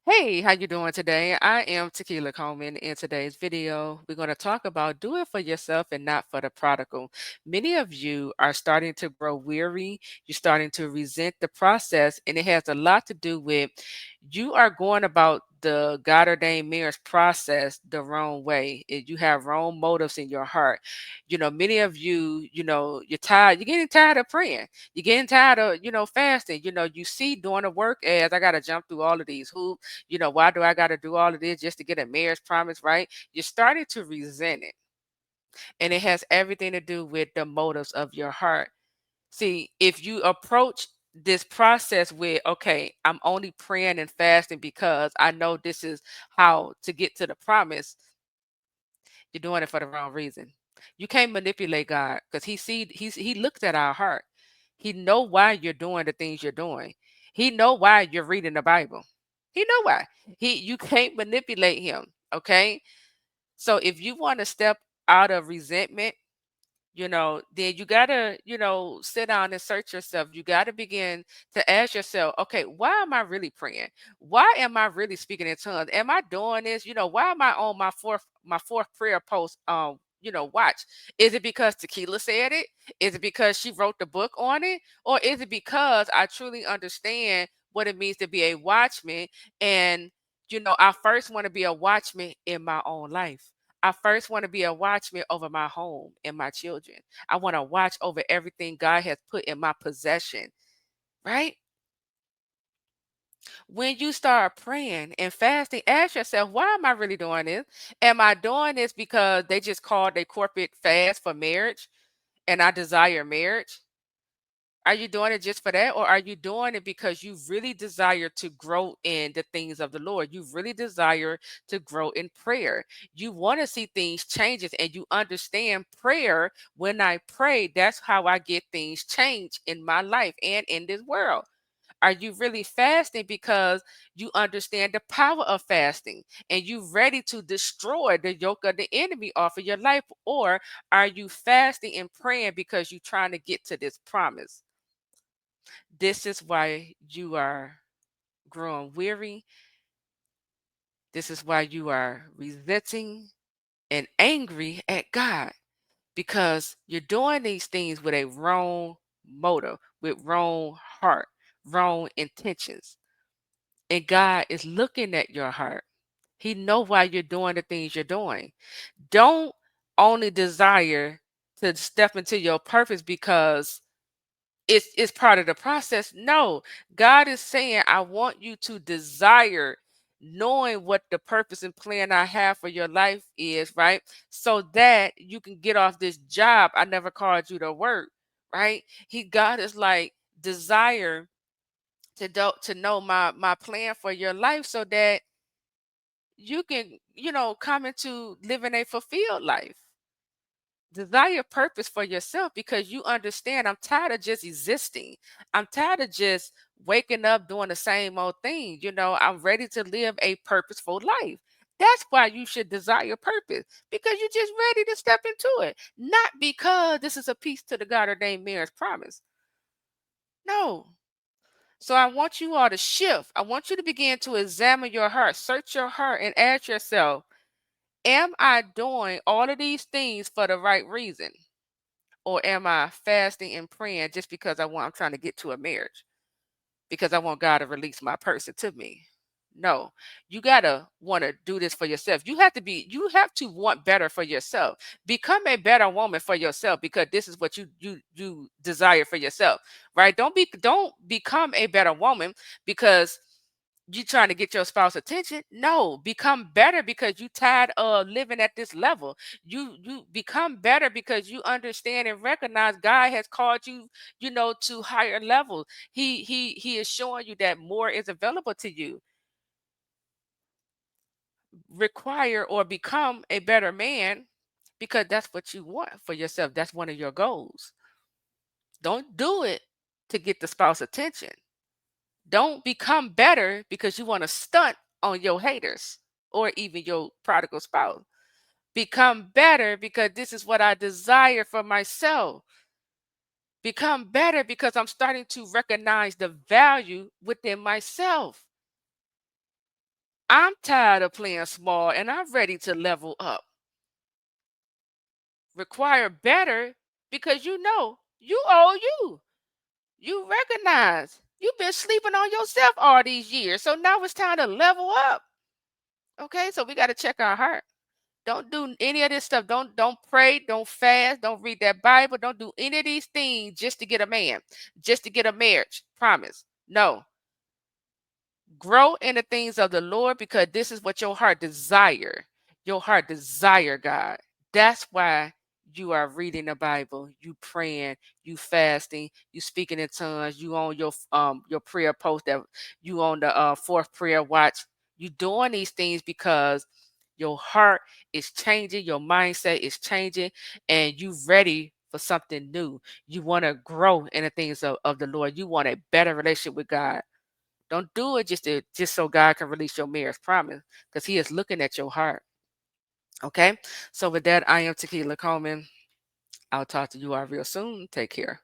Hey, how you doing today? I am Tequila Coleman. In today's video, we're going to talk about do it for yourself and not for the prodigal. Many of you are starting to grow weary. You're starting to resent the process, and it has a lot to do with you are going about the God-ordained marriage process the wrong way. You have wrong motives in your heart. Many of you, you're tired. You're getting tired of praying. You're getting tired of, fasting. You see doing the work as I got to jump through all of these hoops. Why do I got to do all of this just to get a marriage promise, right? You're starting to resent it. And it has everything to do with the motives of your heart. See, if you approach this process with, okay, I'm only praying and fasting because I know this is how to get to the promise, you're doing it for the wrong reason. You can't manipulate God because he looks at our heart. He know why you're doing the things you're doing. He know why you're reading the Bible. He know why. You can't manipulate him. Okay. So if you want to step out of resentment, then you gotta, sit down and search yourself. You gotta begin to ask yourself, okay, why am I really praying? Why am I really speaking in tongues? Am I doing this? Why am I on my fourth prayer post? Watch. Is it because Tequila said it? Is it because she wrote the book on it? Or is it because I truly understand what it means to be a watchman? And I first want to be a watchman in my own life. I first want to be a watchman over my home and my children. I want to watch over everything God has put in my possession, right? When you start praying and fasting, ask yourself, why am I really doing this? Am I doing this because they just called a corporate fast for marriage and I desire marriage? Are you doing it just for that? Or are you doing it because you really desire to grow in the things of the Lord? You really desire to grow in prayer. You want to see things changes and you understand prayer. When I pray, that's how I get things changed in my life and in this world. Are you really fasting because you understand the power of fasting and you ready to destroy the yoke of the enemy off of your life? Or are you fasting and praying because you're trying to get to this promise? This is why you are growing weary. This is why you are resenting and angry at God because you're doing these things with a wrong motive, with wrong heart, wrong intentions. And God is looking at your heart. He know why you're doing the things you're doing. Don't only desire to step into your purpose because it's part of the process. No, God is saying, I want you to desire knowing what the purpose and plan I have for your life is, right? So that you can get off this job I never called you to work, right? God is like desire to know my plan for your life so that you can, come into living a fulfilled life. Desire purpose for yourself because you understand I'm tired of just existing. I'm tired of just waking up doing the same old thing. I'm ready to live a purposeful life. That's why you should desire purpose because you're just ready to step into it, not because this is a piece to the God ordained marriage promise. No. So I want you all to shift. I want you to begin to examine your heart, search your heart, and ask yourself, am I doing all of these things for the right reason? Or am I fasting and praying just because I'm trying to get to a marriage? Because I want God to release my person to me. No, you gotta want to do this for yourself. You have to want better for yourself. Become a better woman for yourself because this is what you desire for yourself, right? Don't become a better woman because you trying to get your spouse attention. No, become better because you tired of living at this level. You become better because you understand and recognize God has called you, to higher levels. He is showing you that more is available to you. Require or become a better man because that's what you want for yourself. That's one of your goals. Don't do it to get the spouse attention. Don't become better because you want to stunt on your haters or even your prodigal spouse. Become better because this is what I desire for myself. Become better because I'm starting to recognize the value within myself. I'm tired of playing small and I'm ready to level up. Require better because you owe you. You recognize you've been sleeping on yourself all these years. So now it's time to level up. Okay, so we got to check our heart. Don't do any of this stuff. Don't pray, don't fast, don't read that Bible, don't do any of these things just to get a man, just to get a marriage. Promise. No. Grow in the things of the Lord because this is what your heart desire. Your heart desire God. That's why you are reading the Bible, you praying, you fasting, you speaking in tongues, you on your prayer post, that you on the fourth prayer watch. You doing these things because your heart is changing, your mindset is changing, and you ready for something new. You want to grow in the things of the Lord. You want a better relationship with God. Don't do it just so God can release your marriage, promise, because He is looking at your heart. Okay. So with that, I am Tequila Coleman. I'll talk to you all real soon. Take care.